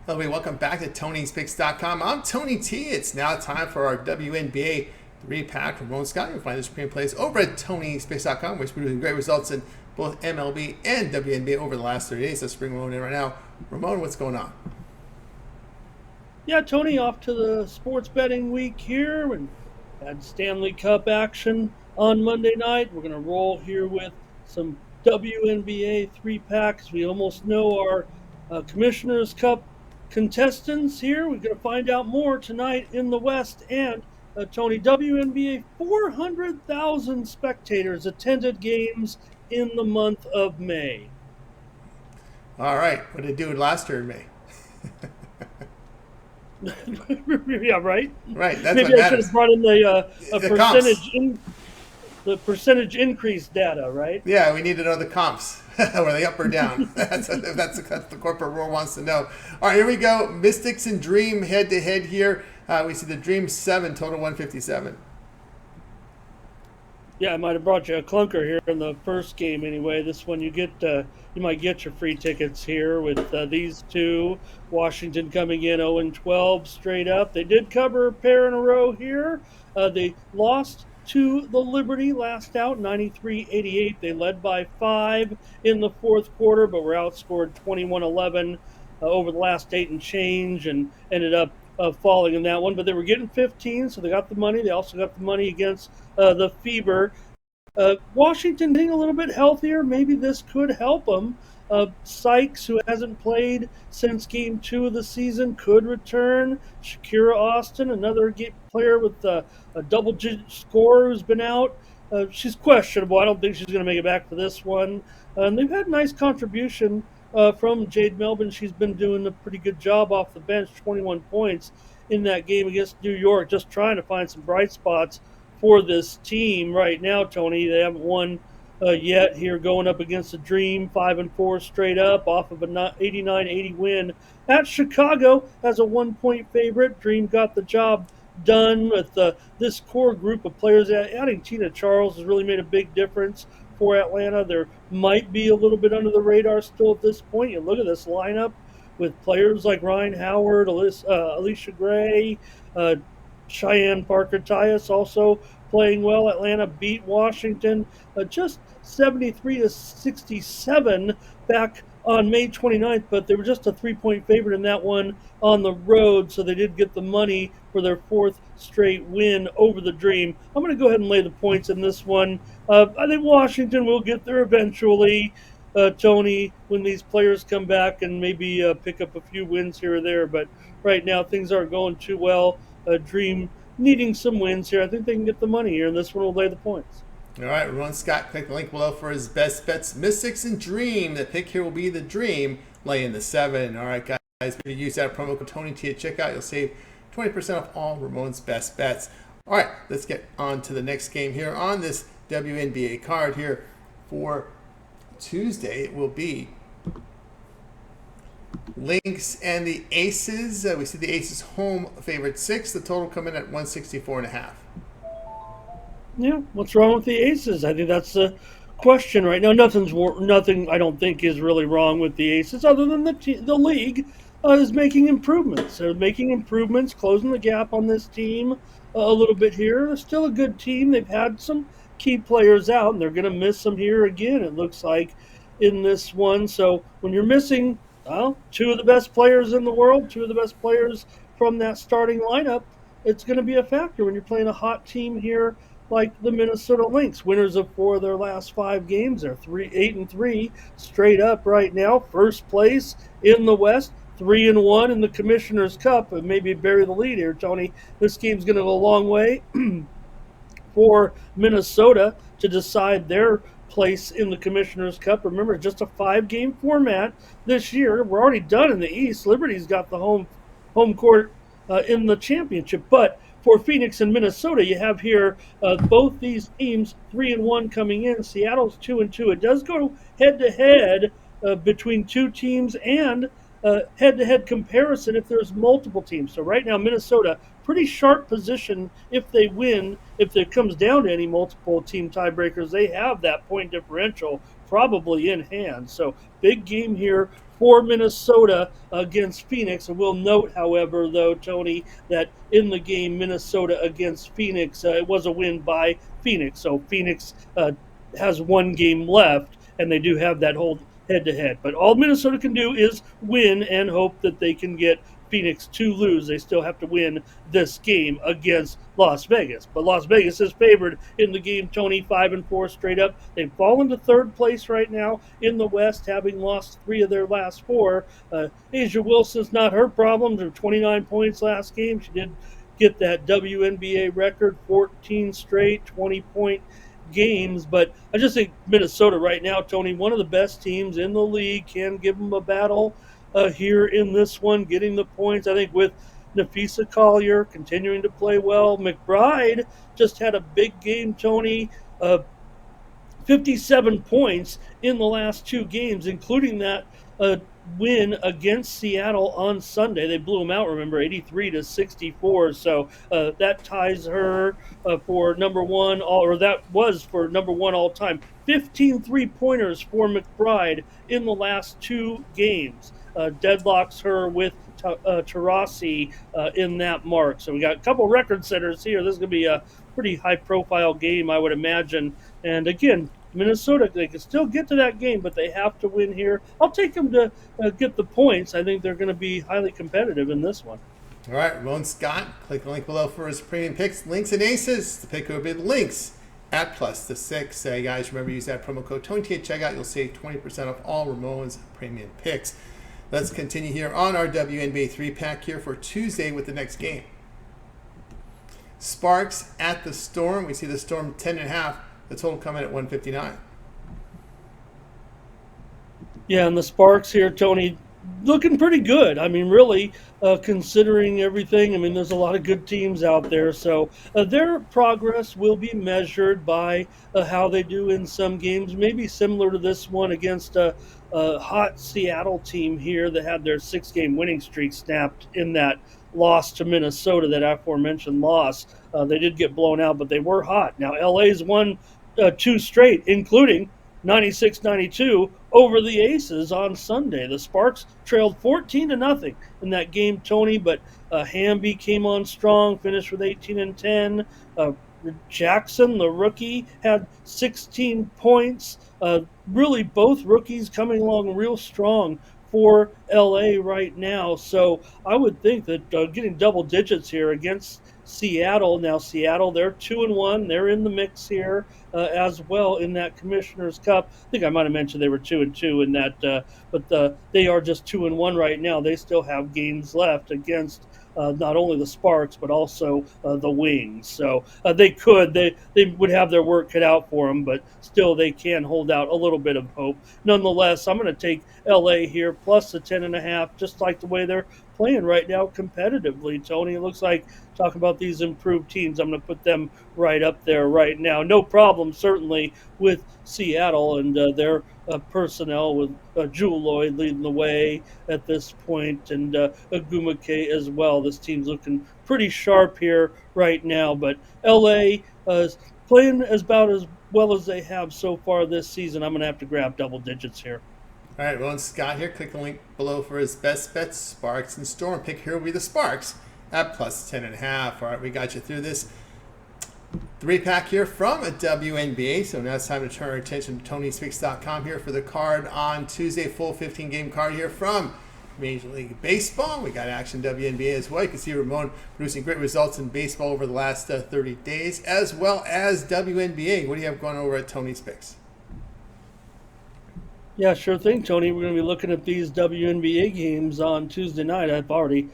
Hello, everybody. Welcome back to Tony'sPicks.com. I'm Tony T. It's now time for our WNBA three-pack Ramon Scott. You'll find the Supreme Plays over at Tony'sPicks.com, which we're doing great results in both MLB and WNBA over the last 30 days. Let's bring Ramon in right now. Ramon, what's going on? Yeah, Tony, off to the sports betting week here and had Stanley Cup action on Monday night. We're going to roll here with some WNBA three packs. We almost know our Commissioner's Cup contestants here. We're going to find out more tonight in the West. And Tony, WNBA 400,000 spectators attended games in the month of May. All right. What did it do last year in May? Yeah, right. Right. That's what Maybe I should have matters. brought in the The comps. the percentage increase data, right? Yeah, we need to know the comps. Were they up or down? That's the corporate world wants to know. All right, here we go. Mystics and Dream head to head here. We see the Dream 7, total 157. Yeah, I might have brought you a clunker here in the first game anyway. This one you might get your free tickets here with these two. Washington coming in 0-12 straight up. They did cover a pair in a row here. They lost to the Liberty last out, 93-88. They led by 5 in the fourth quarter, but were outscored 21-11 over the last 8 and change and ended up falling in that one. But they were getting 15, so they got the money. They also got the money against the Fever. Washington getting a little bit healthier. Maybe this could help them. Sykes, who hasn't played since game 2 of the season, could return. Shakira Austin, another player with a double-digit score who's been out. She's questionable. I don't think she's going to make it back for this one. And they've had a nice contribution from Jade Melvin. She's been doing a pretty good job off the bench, 21 points in that game against New York, just trying to find some bright spots for this team right now, Tony. They haven't won yet here, going up against the Dream, 5-4 straight up off of an 89-80 win at Chicago as a 1-point favorite. Dream got the job done with this core group of players. Adding Tina Charles has really made a big difference for Atlanta. There might be a little bit under the radar still at this point. You look at this lineup with players like Ryan Howard, Alicia Gray, Cheyenne Parker-Tyus also playing well. Atlanta beat Washington just 73-67 back on May 29th, but they were just a 3-point favorite in that one on the road, so they did get the money for their 4th straight win over the Dream. I'm going to go ahead and lay the points in this one. I think Washington will get there eventually, Tony, when these players come back and maybe pick up a few wins here or there, but right now things aren't going too well. Dream needing some wins here. I think they can get the money here, and this one will lay the points. All right, Ramon Scott, click the link below for his best bets. Mystics and Dream. The pick here will be the Dream, laying the 7. All right, guys, if you use that promo code Tony T at checkout, you'll save 20% off all Ramon's best bets. All right, let's get on to the next game here on this WNBA card here for Tuesday. It will be Lynx and the Aces. We see the Aces home favorite 6. The total coming at 164.5. Yeah, what's wrong with the Aces? I think that's the question right now. Nothing I don't think is really wrong with the Aces, other than the league is making improvements. They're making improvements, closing the gap on this team a little bit here. They're still a good team. They've had some key players out, and they're going to miss them here again, it looks like, in this one. So when you're missing, well, 2 of the best players in the world, 2 of the best players from that starting lineup, it's going to be a factor when you're playing a hot team here like the Minnesota Lynx, winners of 4 of their last 5 games. They're 8-3 straight up right now. First place in the West, 3-1 in the Commissioner's Cup, and maybe bury the lead here, Tony. This game's going to go a long way for Minnesota to decide their place in the Commissioner's Cup. Remember, just a 5-game format this year. We're already done in the East. Liberty's got the home court in the championship, but for Phoenix and Minnesota, you have here both these teams 3-1 coming in. Seattle's 2-2. It does go head-to-head between 2 teams and head-to-head comparison if there's multiple teams. So right now, Minnesota, pretty sharp position if they win. If it comes down to any multiple team tiebreakers, they have that point differential probably in hand. So big game here for Minnesota against Phoenix. And we'll note, however, though, Tony, that in the game Minnesota against Phoenix, it was a win by Phoenix. So Phoenix has one game left, and they do have that whole head to head. But all Minnesota can do is win and hope that they can get Phoenix to lose. They still have to win this game against Las Vegas. But Las Vegas is favored in the game, Tony, 5-4 straight up. They've fallen to third place right now in the West, having lost 3 of their last 4. Asia Wilson's not her problem. There were 29 points last game. She did get that WNBA record, 14 straight 20-point games. But I just think Minnesota right now, Tony, one of the best teams in the league, can give them a battle here in this one, getting the points. I think with Nafisa Collier continuing to play well. McBride just had a big game, Tony. 57 points in the last 2 games, including that win against Seattle on Sunday. They blew them out, remember, 83-64. So that ties her for number one, or that was for number one all time. 15 3-pointers for McBride in the last 2 games. Deadlocks her with Taurasi in that mark. So we got a couple record setters here. This is going to be a pretty high-profile game, I would imagine. And again, Minnesota, they can still get to that game, but they have to win here. I'll take them to get the points. I think they're going to be highly competitive in this one. All right, Ramon Scott, click the link below for his premium picks, Lynx and Aces. The pick will be Lynx at +6. Guys, remember, use that promo code TONYT at checkout. You'll save 20% off all Ramon's premium picks. Let's continue here on our WNBA 3-pack here for Tuesday with the next game. Sparks at the Storm. We see the Storm 10.5. The total coming at 159. Yeah, and the Sparks here, Tony, looking pretty good. I mean, really, considering everything. I mean, there's a lot of good teams out there. So their progress will be measured by how they do in some games, maybe similar to this one against a hot Seattle team here that had their 6-game winning streak snapped in that loss to Minnesota, that aforementioned loss. They did get blown out, but they were hot. Now, LA's won 2 straight, including 96-92 over the Aces on Sunday. The Sparks trailed 14-0 in that game, Tony, but Hamby came on strong, finished with 18-10. Jackson, the rookie, had 16 points. Really, both rookies coming along real strong for LA right now. So I would think that getting double digits here against Seattle. Now, Seattle, they're 2-1. They're in the mix here as well in that Commissioner's Cup. I think I might have mentioned they were 2-2 in that, but they are just 2-1 right now. They still have games left against not only the Sparks, but also the Wings. So they would have their work cut out for them, but still they can hold out a little bit of hope. Nonetheless, I'm going to take LA here plus the 10.5, just like the way they're playing right now competitively, Tony. It looks like, talk about these improved teams, I'm going to put them right up there right now. No problem, certainly, with Seattle and their personnel, with Jewel Lloyd leading the way at this point, and Agumake as well. This team's looking pretty sharp here right now, but LA is playing about as well as they have so far this season. I'm going to have to grab double digits here. All right, Ron Scott here. Click the link below for his best bets, Sparks and Storm. Pick here will be the Sparks at plus 10.5. All right, we got you through this 3-pack here from a WNBA. So now it's time to turn our attention to TonySpeaks.com here for the card on Tuesday. Full 15-game card here from Major League Baseball. We got action WNBA as well. You can see Ramon producing great results in baseball over the last 30 days, as well as WNBA. What do you have going over at Tony's Picks? Yeah, sure thing, Tony. We're going to be looking at these WNBA games on Tuesday night. I've already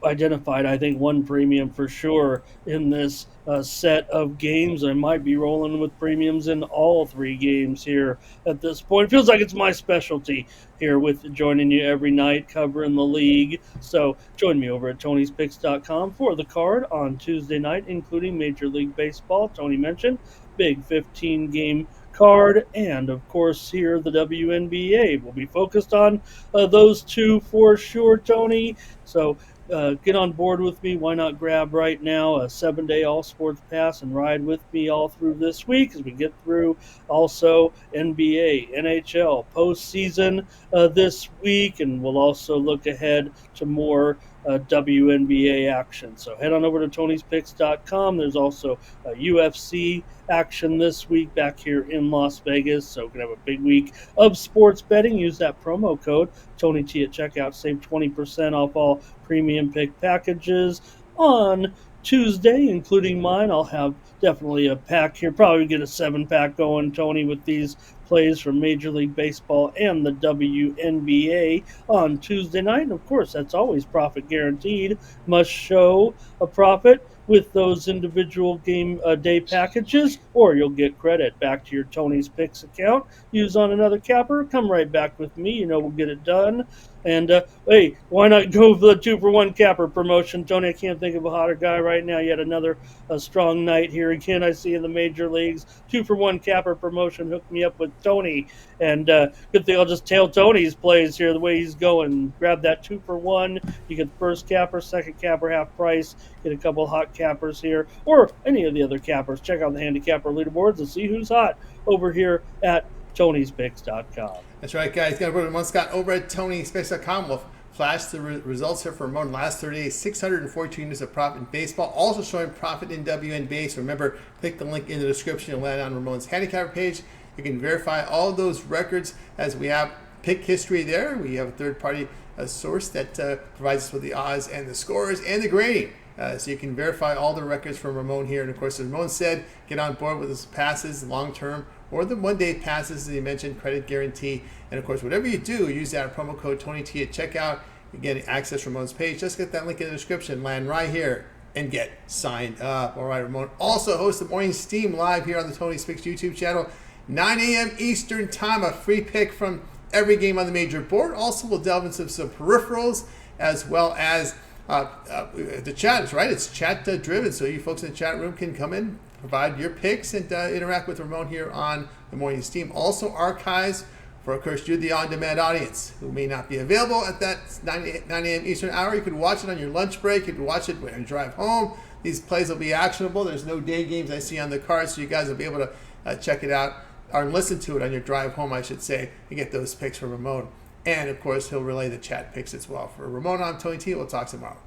identified, I think, one premium for sure in this set of games. I might be rolling with premiums in all 3 games here at this point. It feels like it's my specialty here with joining you every night covering the league. So join me over at Tony'sPicks.com for the card on Tuesday night, including Major League Baseball. Tony mentioned big 15-game card, and of course here the WNBA will be focused on those 2 for sure, Tony. So get on board with me. Why not grab right now a 7-day all sports pass and ride with me all through this week as we get through also NBA, NHL postseason this week, and we'll also look ahead to more WNBA action. So head on over to Tony'sPicks.com. There's also UFC action this week back here in Las Vegas. So we're going to have a big week of sports betting. Use that promo code Tony T at checkout. Save 20% off all premium pick packages on Tuesday, including mine. I'll have definitely a pack here. Probably get a 7-pack going, Tony, with these plays from Major League Baseball and the WNBA on Tuesday night. And of course, that's always profit guaranteed. Must show a profit with those individual game day packages, or you'll get credit back to your Tony's Picks account. Use on another capper, come right back with me. We'll get it done. And hey, why not go for the 2-for-1 capper promotion, Tony? I can't think of a hotter guy right now. Yet another strong night here again. I see in the major leagues 2-for-1 capper promotion. Hook me up with Tony, and good thing I'll just tail Tony's plays here the way he's going. Grab that 2-for-1. You get the first capper, second capper half price. Get a couple hot cappers here, or any of the other cappers. Check out the handicapper leaderboards and see who's hot over here at Tony'sPicks.com. That's right, guys. Got Ramon Scott over at Tony'sPicks.com. We'll flash the results here for Ramon. Last 30 days, 642 units of profit in baseball. Also showing profit in WNBA. So remember, click the link in the description. You'll land on Ramon's handicapper page. You can verify all of those records as we have pick history there. We have a third-party source that provides us with the odds and the scores and the grading. So you can verify all the records from Ramon here. And of course, as Ramon said, get on board with his passes long-term or the 1-day passes, as he mentioned, credit guarantee. And of course, whatever you do, use that promo code TonyT at checkout. You get access to Ramon's page. Just get that link in the description, land right here, and get signed up. All right, Ramon also hosts the Morning Steam live here on the Tony's Picks YouTube channel, 9 a.m. Eastern time, a free pick from every game on the major board. Also, we'll delve into some peripherals as well as the chat is right. It's chat driven, so you folks in the chat room can come in, provide your picks, and interact with Ramon here on the Morning Steam. Also archives for, of course, you, the on-demand audience, who may not be available at that 9 a.m. Eastern hour. You could watch it on your lunch break. You could watch it when you drive home. These plays will be actionable. There's no day games I see on the card, so you guys will be able to check it out, or listen to it on your drive home, I should say, and get those picks from Ramon. And, of course, he'll relay the chat picks as well. For Ramon, I'm Tony T. We'll talk tomorrow.